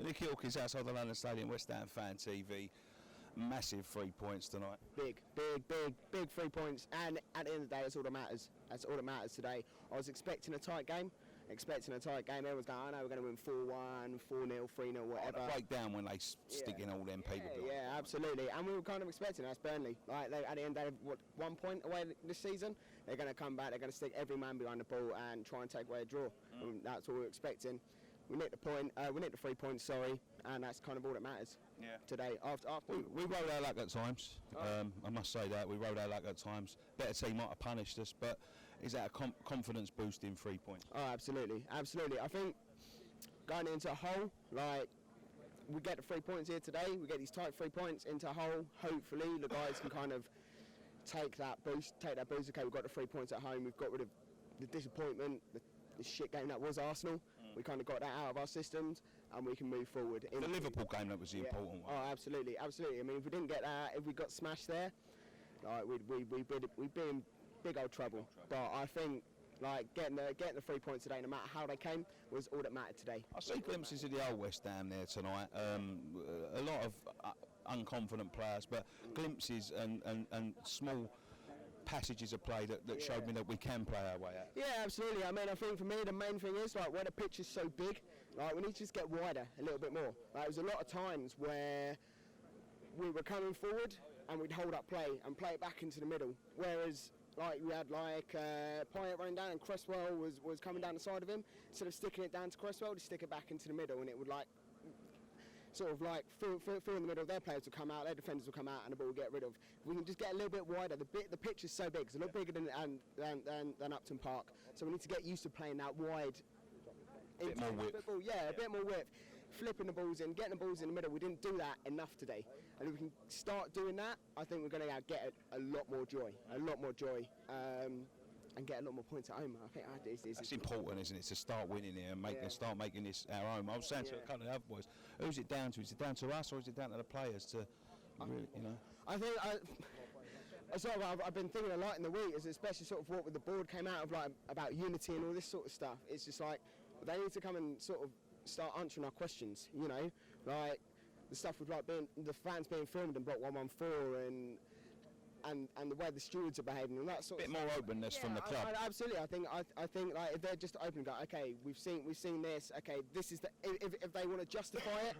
Nicky Hawkins outside the London Stadium, West Ham Fan TV. Massive 3 points tonight. Big 3 points, and at the end of the day, that's all that matters. That's all that matters today. I was expecting a tight game. Everyone's going, I know we're going to win 4-1, 4-0, 3-0, whatever. Oh, break down when they stick in all them people. Yeah, absolutely. And we were kind of expecting that's Burnley. Like at the end, they have 1 point away this season. They're going to come back. They're going to stick every man behind the ball and try and take away a draw. And that's what we were expecting. We nicked the point. We nicked the 3 points. Sorry, and that's kind of all that matters. Yeah. Today, after we rode our luck at times. I must say that we rode our luck at times. Better team might have punished us, but is that a confidence boosting 3 points? Oh, absolutely. I think going into a hole, like we get the 3 points here today. We get these tight 3 points into a hole. Hopefully, the guys can kind of take that boost. Okay, we've got the 3 points at home. We've got rid of the disappointment, the shit game that was Arsenal. We kind of got that out of our systems, and we can move forward. The Liverpool game, that was the important one. Oh, absolutely. I mean, if we didn't get that, if we got smashed there, like we'd be in big old trouble. But I think like getting the 3 points today, no matter how they came, was all that mattered today. I see glimpses of the old West Ham there tonight. A lot of unconfident players, but glimpses and small passages of play that showed me that we can play our way out. Yeah, absolutely. I mean, I think for me the main thing is like where the pitch is so big, like we need to just get wider a little bit more. Like, there was a lot of times where we were coming forward and we'd hold up play and play it back into the middle, whereas like we had Pyatt running down and Cresswell was coming down the side of him. Instead of sticking it down to Cresswell, to stick it back into the middle, and it would like sort of like fill in the middle. Their players will come out, their defenders will come out, and the ball will get rid of. If we can just get a little bit wider. The pitch is so big; it's a lot bigger than Upton Park. So we need to get used to playing that wide. A bit more width. Football. Yeah, a bit more width. Flipping the balls in, getting the balls in the middle. We didn't do that enough today, and if we can start doing that, I think we're going to get a lot more joy, and get a lot more points at home. I think that's important, isn't it? To start winning here and start making this our home. I was saying to a couple of other boys, who's it down to? Is it down to us or is it down to the players to really, you know? I think I've been thinking a lot in the week, especially sort of what with the board came out of like about unity and all this sort of stuff. It's just like they need to come and sort of start answering our questions. You know, like the stuff with like the fans being filmed in Block 114 and the way the stewards are behaving and that sort of bit more openness from the club. Absolutely, I think like if they're just open and go, okay, we've seen this. Okay, this is the if they want to justify it,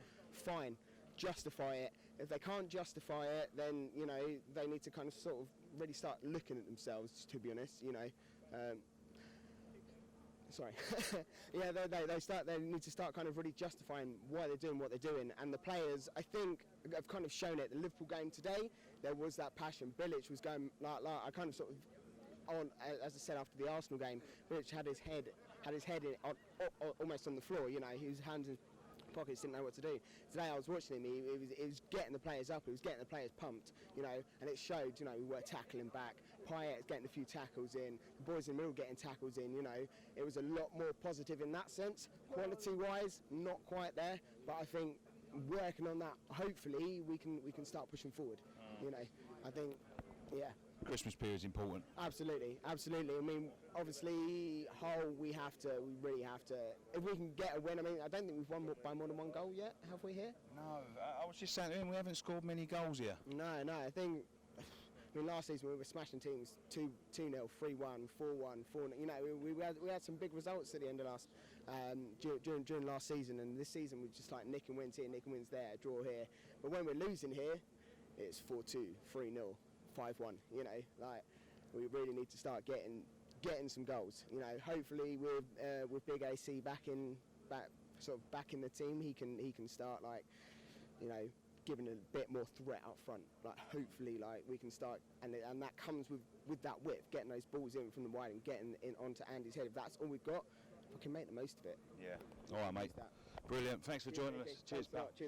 fine, justify it. If they can't justify it, then you know they need to kind of sort of really start looking at themselves. To be honest, you know. Sorry. Yeah, they need to start kind of really justifying why they're doing what they're doing, and the players I think have kind of shown it. The Liverpool game today, there was that passion. Bilic was going like I kind of sort of on, as I said after the Arsenal game. Bilic had his head almost on the floor. You know, his hands in pockets, didn't know what to do. Today I was watching him, he was getting the players up, he was getting the players pumped, you know, and it showed, you know, we were tackling back, Pyatt getting a few tackles in, the boys in the middle getting tackles in, you know, it was a lot more positive in that sense. Quality wise, not quite there, but I think working on that, hopefully we can start pushing forward, you know, I think, yeah. Christmas period is important. Absolutely. I mean, obviously, we really have to. If we can get a win, I mean, I don't think we've won by more than one goal yet, have we here? No, I was just saying to him, we haven't scored many goals here. No, I think, I mean, last season we were smashing teams 2-0, 3-1, 4-1, 4-0. You know, we had some big results at the end of during last season, and this season we're just like nicking wins here, nicking wins there, draw here. But when we're losing here, it's 4-2, 3-0. 5-1, you know, like we really need to start getting some goals. You know, hopefully with Big AC back in the team, he can start like, you know, giving a bit more threat up front. Like hopefully, like we can start, and that comes with that width, getting those balls in from the wide and getting in onto Andy's head. If that's all we've got, we can make the most of it. Yeah. All right, mate. Brilliant. Thanks for joining us. Cheers, pal.